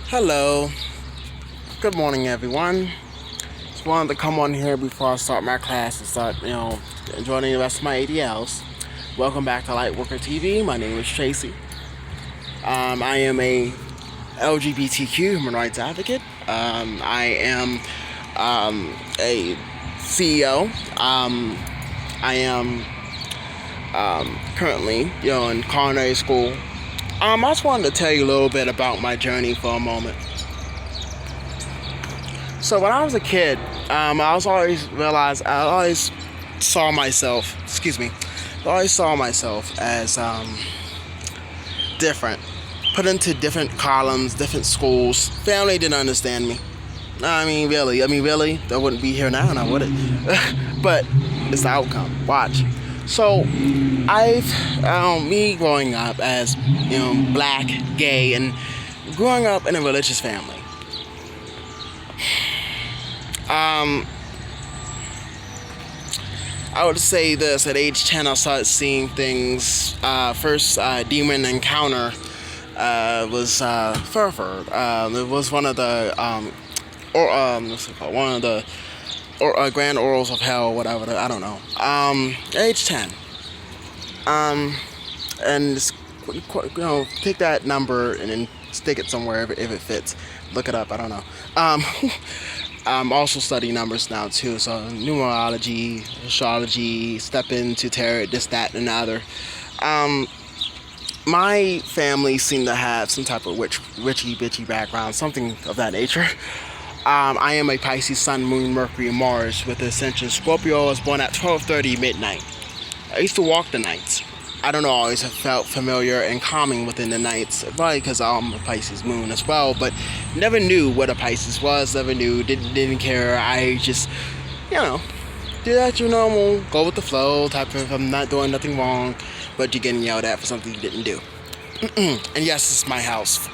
Hello, good morning, everyone. Just wanted to come on here before I start my class and start, joining the rest of my ADLs. Welcome back to Lightworker TV. My name is Tracy. I am a LGBTQ human rights advocate. I am a CEO. I am currently, in culinary school. I just wanted to tell you a little bit about my journey for a moment. So when I was a kid, I always saw myself, I always saw myself as different, put into different columns, different schools. Family didn't understand me. Really, I wouldn't be here now, now would it? But it's the outcome. Watch. So, me growing up as, black, gay, and growing up in a religious family. I would say this, at age 10, I started seeing things. First demon encounter was Furfur. It was one of the, one of the grand orals of hell, whatever, I don't know. Age 10. And just, take that number and then stick it somewhere if it fits. Look it up, I don't know. I'm also studying numbers now too, so numerology, astrology, step into tarot, this, that, and another. My family seemed to have some type of witchy, bitchy background, something of that nature. I am a Pisces Sun, Moon, Mercury, and Mars with the ascension Scorpio. I was born at 12:30 midnight. I used to walk the nights. I don't know, I always have felt familiar and calming within the nights, probably because I'm a Pisces moon as well, but never knew what a Pisces was, never knew, didn't care. I just, do that your normal, go with the flow type of, I'm not doing nothing wrong, but you're getting yelled at for something you didn't do. And yes, it's my house,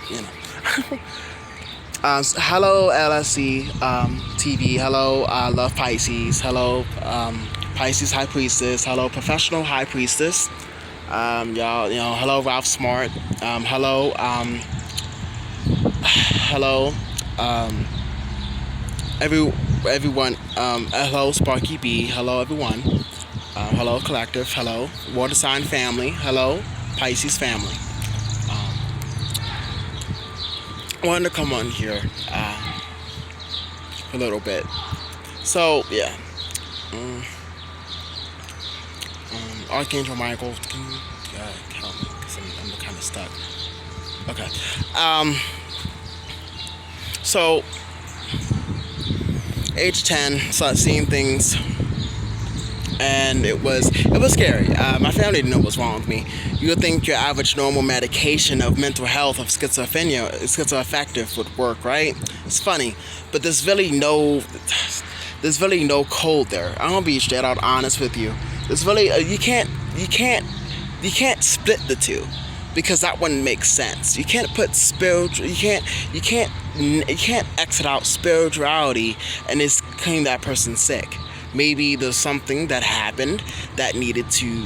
Hello LSC TV, hello Love Pisces, hello Pisces High Priestess, hello Professional High Priestess. Y'all, hello Ralph Smart, hello, everyone, hello Sparky B, hello everyone, hello Collective, hello Water Sign Family, hello Pisces Family. I wanted to come on here a little bit. So, yeah. Archangel Michael, can you help me? Because I'm kind of stuck. Okay. So, age 10, started seeing things, and it was scary. My family didn't know what was wrong with me. You would think your average normal medication of mental health of schizophrenia, schizoaffective would work, right? It's funny, but there's really no code there. I'm gonna be straight out honest with you. There's really you can't split the two, because that wouldn't make sense. You can't put spiritual. You can't exit out spirituality and just claim that person sick. Maybe there's something that happened that needed to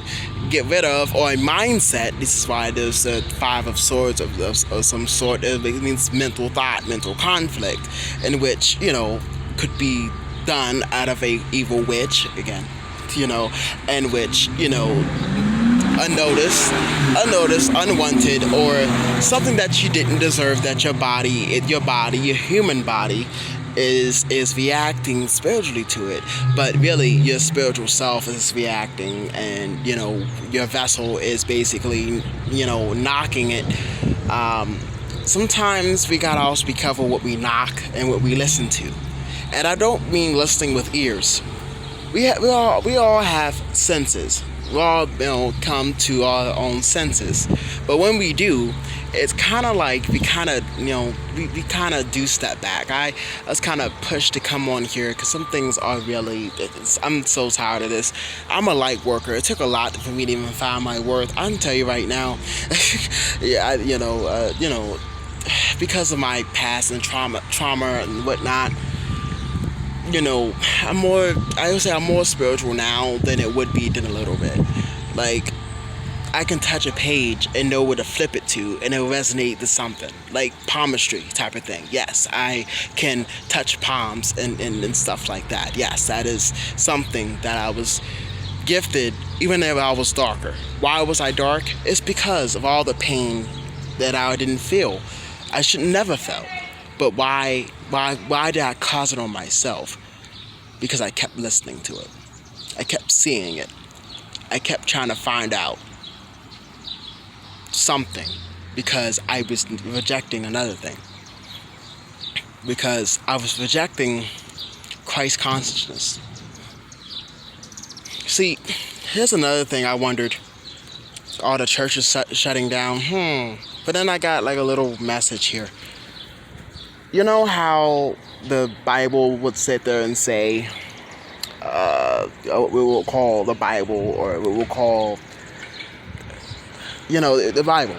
get rid of, or a mindset. This is why there's a Five of Swords of some sort. It means mental thought, mental conflict, in which could be done out of a evil witch again, in which unnoticed, unwanted, or something that you didn't deserve, that your human body is reacting spiritually to it, but really your spiritual self is reacting, and your vessel is basically knocking it. Sometimes we gotta also be careful what we knock and what we listen to, and I don't mean listening with ears. We all have senses. We all come to our own senses, but when we do, it's kind of like we kind of do step back. I was kind of pushed to come on here because some things are really. I'm so tired of this. I'm a light worker. It took a lot for me to even find my worth. I can tell you right now. Yeah, because of my past and trauma and whatnot. I would say I'm more spiritual now than it would be than a little bit. Like, I can touch a page and know where to flip it to, and it'll resonate to something like palmistry type of thing. Yes, I can touch palms and stuff like that. Yes, that is something that I was gifted, even if I was darker. Why was I dark? It's because of all the pain that I didn't feel. I should never felt. But why did I cause it on myself? Because I kept listening to it. I kept seeing it. I kept trying to find out something, because I was rejecting another thing. Because I was rejecting Christ consciousness. See, here's another thing I wondered. All the churches shutting down. But then I got like a little message here. You know how the Bible would sit there and say, we will call the Bible, or we will call, the Bible,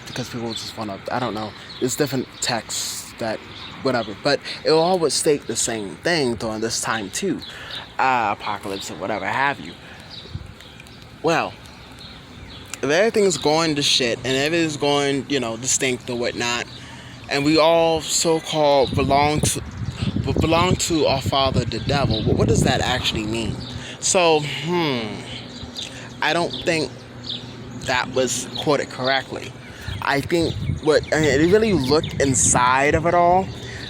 because people just want to, I don't know, there's different texts that, whatever, but it will always state the same thing during this time too, apocalypse or whatever have you. Well, if everything's going to shit and everything's going, distinct or whatnot, and we all so-called belong to our father, the devil, what does that actually mean? So, I don't think that was quoted correctly. I think it really looked inside of it all.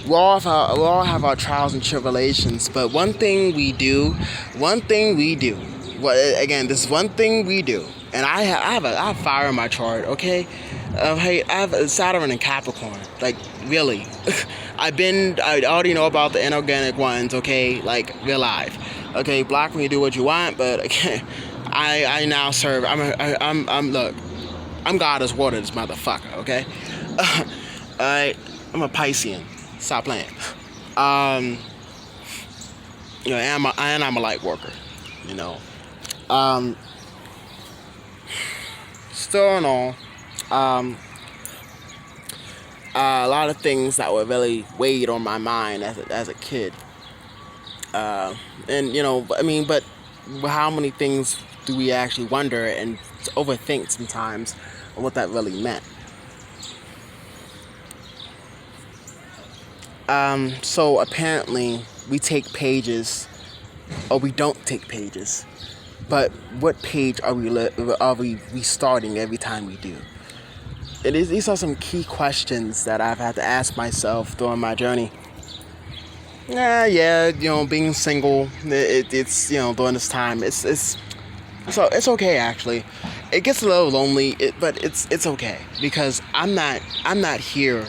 We all have our trials and tribulations, but one thing we do, again, this one thing we do, and I have fire in my chart, okay? Hey, I have Saturn and Capricorn, like, really. I already know about the inorganic ones, okay, like, real life. Okay, block me, do what you want, but, okay, I now serve, look, I'm God as water, this motherfucker, okay? I'm a Piscean, stop playing. And I'm a light worker, still in all, a lot of things that were really weighed on my mind as a kid. But how many things do we actually wonder and overthink sometimes of what that really meant? So apparently we take pages, or we don't take pages. But what page are we restarting every time we do? These are some key questions that I've had to ask myself during my journey. Being single, it's during this time, it's okay actually. It gets a little lonely, but it's okay, because I'm not here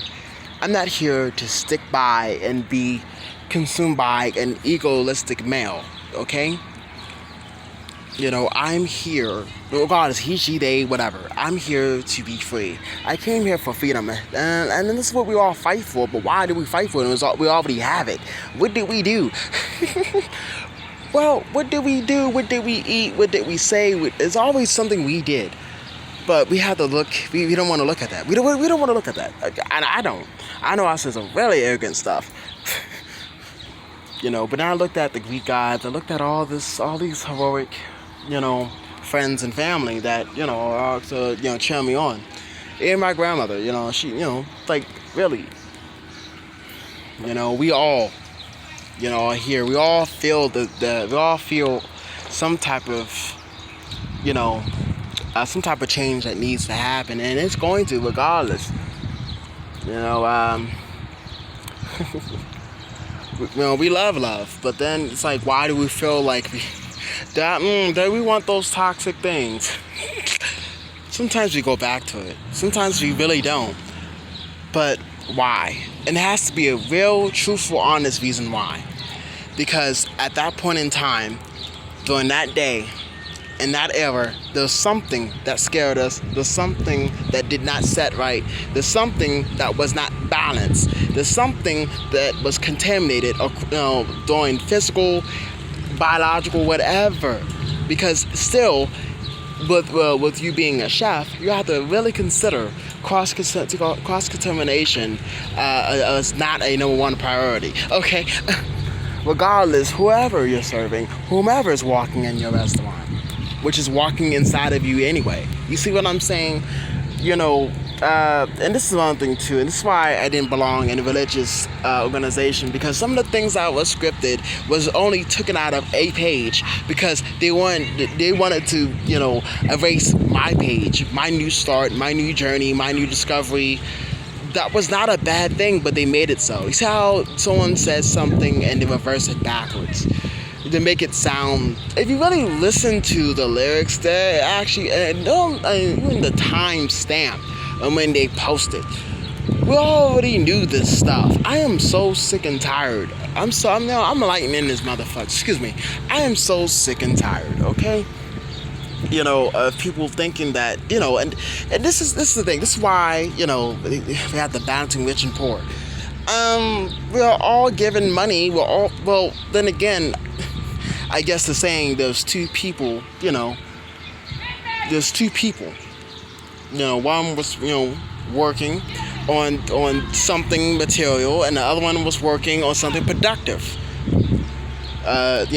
to stick by and be consumed by an egoistic male, okay? I'm here, regardless, he, she, they, whatever. I'm here to be free. I came here for freedom, and this is what we all fight for. But why do we fight for it? We already have it. What did we do? Well, what did we do? What did we eat? What did we say? It's always something we did. But we have to look. We don't want to look at that. We don't want to look at that. And I don't. I know I said some really arrogant stuff. But then I looked at the Greek gods. I looked at all these heroic, friends and family that, are to, cheer me on. And my grandmother, she, like, really, we all, are here. We all feel we all feel some type of, some type of change that needs to happen, and it's going to, regardless. We love, but then it's like, why do we feel like that we want those toxic things? Sometimes we go back to it. Sometimes we really don't. But why? And it has to be a real, truthful, honest reason why. Because at that point in time, during that day, in that era, there's something that scared us. There's something that did not set right. There's something that was not balanced. There's something that was contaminated, doing physical, biological, whatever. Because still, with you being a chef, you have to really consider cross-contamination as not a number one priority. Okay? Regardless, whoever you're serving, whomever is walking in your restaurant, which is walking inside of you anyway. You see what I'm saying? And this is one thing too, and this is why I didn't belong in a religious organization, because some of the things that was scripted was only taken out of a page because they wanted to, erase my page, my new start, my new journey, my new discovery. That was not a bad thing, but they made it so. You see how someone says something and they reverse it backwards to make it sound. If you really listen to the lyrics, they actually even the time stamp when they posted. We already knew this stuff. I am so sick and tired. I'm lightening this motherfucker. Excuse me. I am so sick and tired. Okay. Of people thinking that, and this is the thing. This is why, we have the balancing rich and poor. We are all given money. Well, then again, I guess the saying, there's two people. There's two people. One was, working on something material, and the other one was working on something productive. But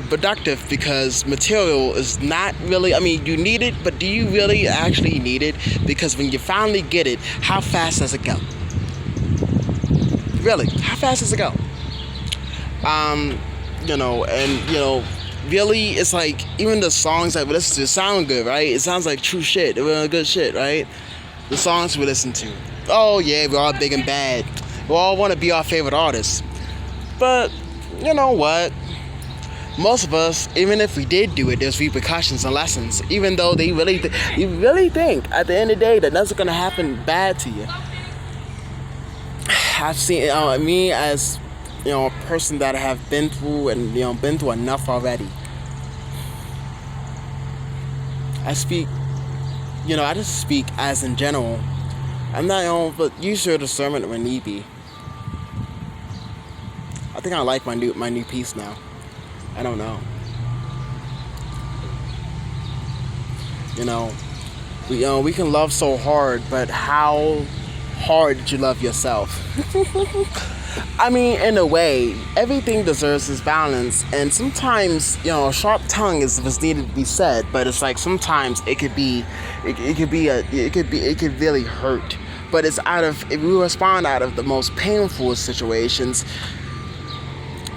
productive, because material is not really, you need it, but do you really actually need it? Because when you finally get it, how fast does it go? Really, how fast does it go? Really, it's like, even the songs that we listen to sound good, right? It sounds like true shit. They're good shit, right? The songs we listen to. Oh yeah, we're all big and bad. We all want to be our favorite artists. But, you know what? Most of us, even if we did do it, there's repercussions and lessons. Even though you really think, at the end of the day, that nothing's going to happen bad to you. I've seen, me as, a person that have been through enough already. I just speak as in general. I'm not, but use your discernment when need be. I think I like my new piece now. I don't know. We can love so hard, but how hard did you love yourself? In a way, everything deserves its balance, and sometimes, a sharp tongue is what's needed to be said, but it's like sometimes it could really hurt. But it's if we respond out of the most painful situations,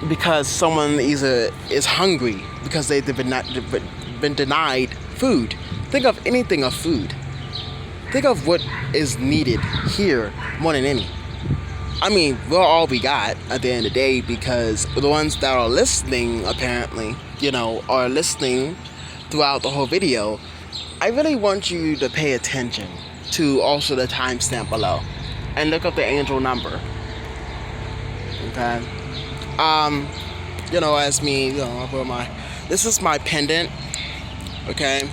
because someone either is hungry because they've been denied food. Think of anything of food. Think of what is needed here more than any. We're all we got at the end of the day, because the ones that are listening, apparently, are listening throughout the whole video. I really want you to pay attention to also the timestamp below and look up the angel number. Okay? As me, this is my pendant, okay?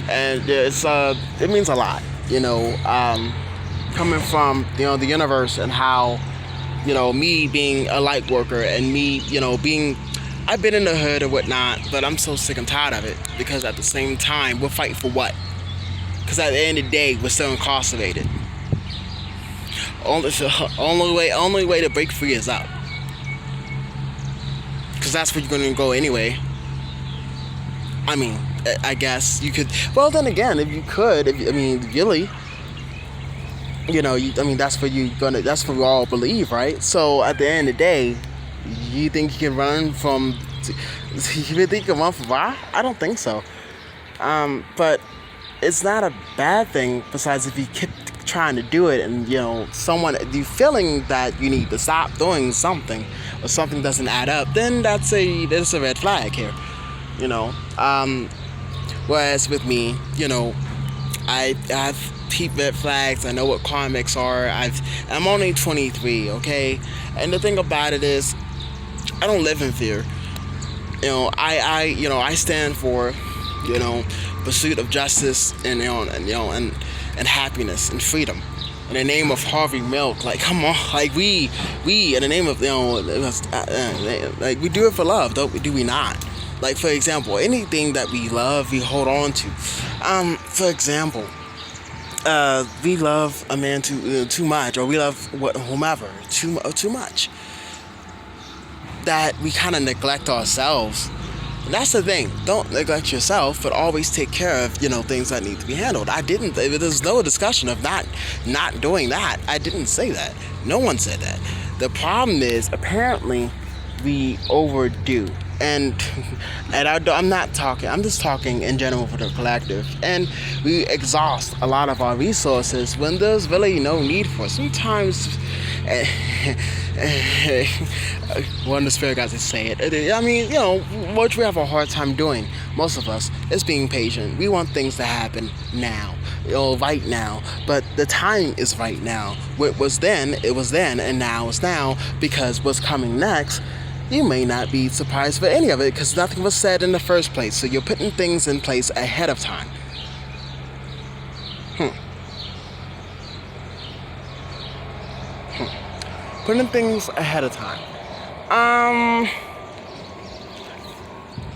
And it means a lot, coming from, the universe, and how, me being a light worker, and me, I've been in the hood or whatnot, but I'm so sick and tired of it, because at the same time, we're fighting for what? Because at the end of the day, we're still incarcerated. Only way to break free is up. Because that's where you're going to go anyway. I guess you could. Well, then again, if you could, really, that's what that's what we all believe, right? So at the end of the day, you think you can run from? You think you can run from why? I don't think so. But it's not a bad thing. Besides, if you keep trying to do it, and you feeling that you need to stop doing something, or something doesn't add up, then that's a red flag here. Whereas with me, I've peeped red flags. I know what karmics are. I'm only 23, okay? And the thing about it is, I don't live in fear. I stand for, pursuit of justice and happiness and freedom. In the name of Harvey Milk, like, come on, like we in the name of, like, we do it for love, do we not? Like, for example, anything that we love, we hold on to. For example, we love a man too much, or we love whomever too much, that we kind of neglect ourselves That's the thing. Don't neglect yourself, but always take care of things that need to be handled. I didn't. There's no discussion of not doing that. I didn't say that. No one said that. The problem is apparently we overdo. And I'm not talking. I'm just talking in general for the collective. And we exhaust a lot of our resources when there's really no need for it. Sometimes, one of the spirit guys to say it. I mean, what we have a hard time doing, most of us, is being patient. We want things to happen now, right now. But the time is right now. What was then, it was then, and now is now. Because what's coming next, you may not be surprised for any of it because nothing was said in the first place. So you're putting things in place ahead of time. Putting things ahead of time.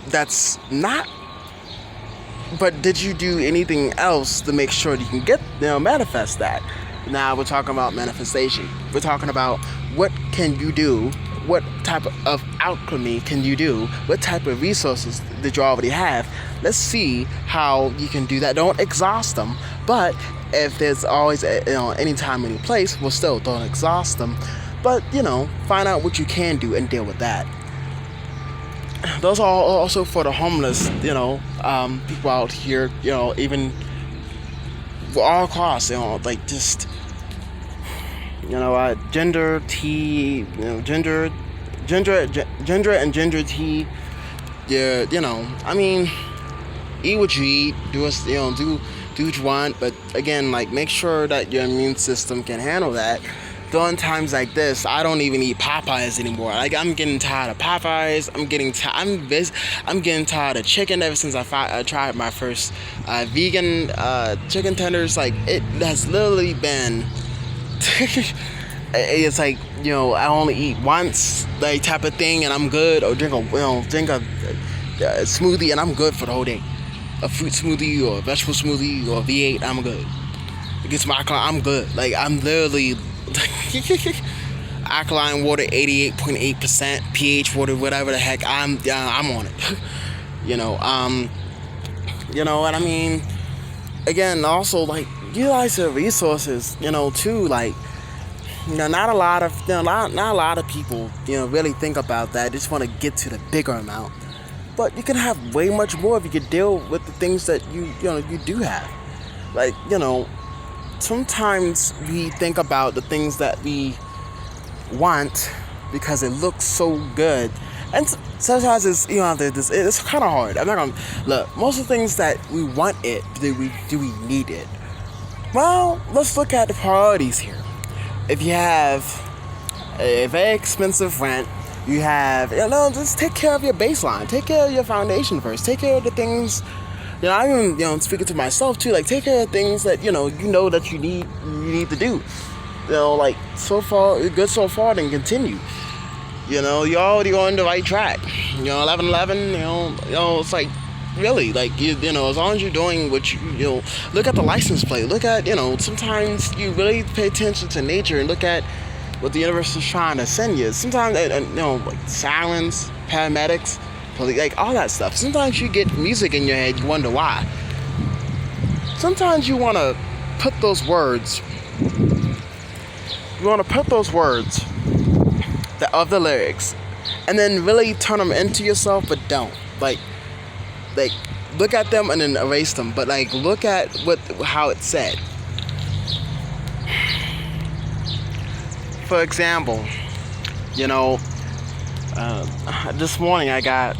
That's not. But did you do anything else to make sure that you can manifest that? Now we're talking about manifestation. We're talking about what can you do. What type of alchemy can you do? What type of resources that you already have? Let's see how you can do that. Don't exhaust them, but if there's always any time, any place, well, still don't exhaust them. But find out what you can do and deal with that. Those are also for the homeless. People out here. Even all across. Like just. Ginger tea, ginger and ginger tea. Yeah, I mean, eat what you eat. Do what you want. But again, like make sure that your immune system can handle that. During times like this, I don't even eat Popeyes anymore. Like I'm getting tired of Popeyes. I'm getting tired of chicken ever since I tried my first vegan chicken tenders. Like it has literally been. It's like I only eat once, like type of thing, and I'm good. Or drink a smoothie, and I'm good for the whole day. A fruit smoothie or a vegetable smoothie or a V8, I'm good. It gets my alkaline, I'm good. Like I'm literally alkaline water, 88.8% pH water, whatever the heck. I'm on it. What I mean. Again, also like. Utilize your resources, too. Like, not a lot of people, really think about that. They just want to get to the bigger amount. But you can have way much more if you could deal with the things that you do have. Like, sometimes we think about the things that we want because it looks so good. And sometimes it's it's kind of hard. I'm not gonna look. Most of the things that we want it, do we need it? Well, let's look at the priorities here. If you have a very expensive rent, you have, just take care of your baseline. Take care of your foundation first. Take care of the things, I'm even, speaking to myself too, like take care of things that, that you need to do. Like so far, good so far, then continue. You're already on the right track. 11-11, it's like, really, like as long as you're doing what you look at the license plate. Look at sometimes you really pay attention to nature and look at what the universe is trying to send you. Sometimes like sirens, paramedics, police, like all that stuff. Sometimes you get music in your head, you wonder why. Sometimes you want to put those words. You want to put those words of the lyrics, and then really turn them into yourself, but don't like look at them and then erase them, but like look at how it's said. For example, this morning I got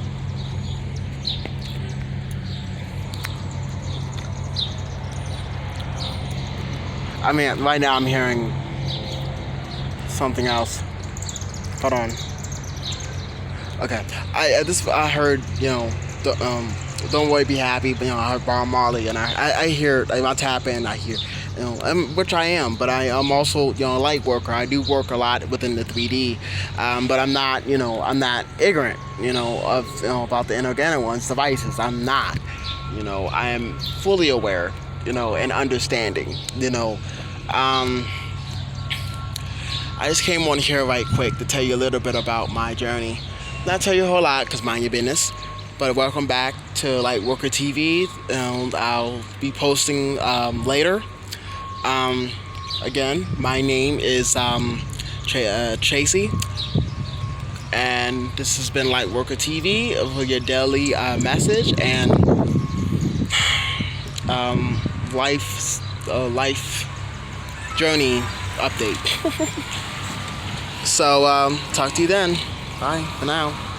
right now I'm hearing something else. Hold on. Okay, I heard Don't Worry, Be Happy, but I heard Bob Marley, and I hear, like, I tap in, I hear, which I am, but I'm also, a light worker. I do work a lot within the 3D, but I'm not, I'm not ignorant, of, about the inorganic ones, devices. I'm not, I am fully aware, and understanding, I just came on here right quick to tell you a little bit about my journey. Not tell you a whole lot, because mind your business. But welcome back to Lightworker TV. I'll be posting later. Again, my name is Tracy, and this has been Lightworker TV for your daily message and life journey update. So talk to you then. Bye for now.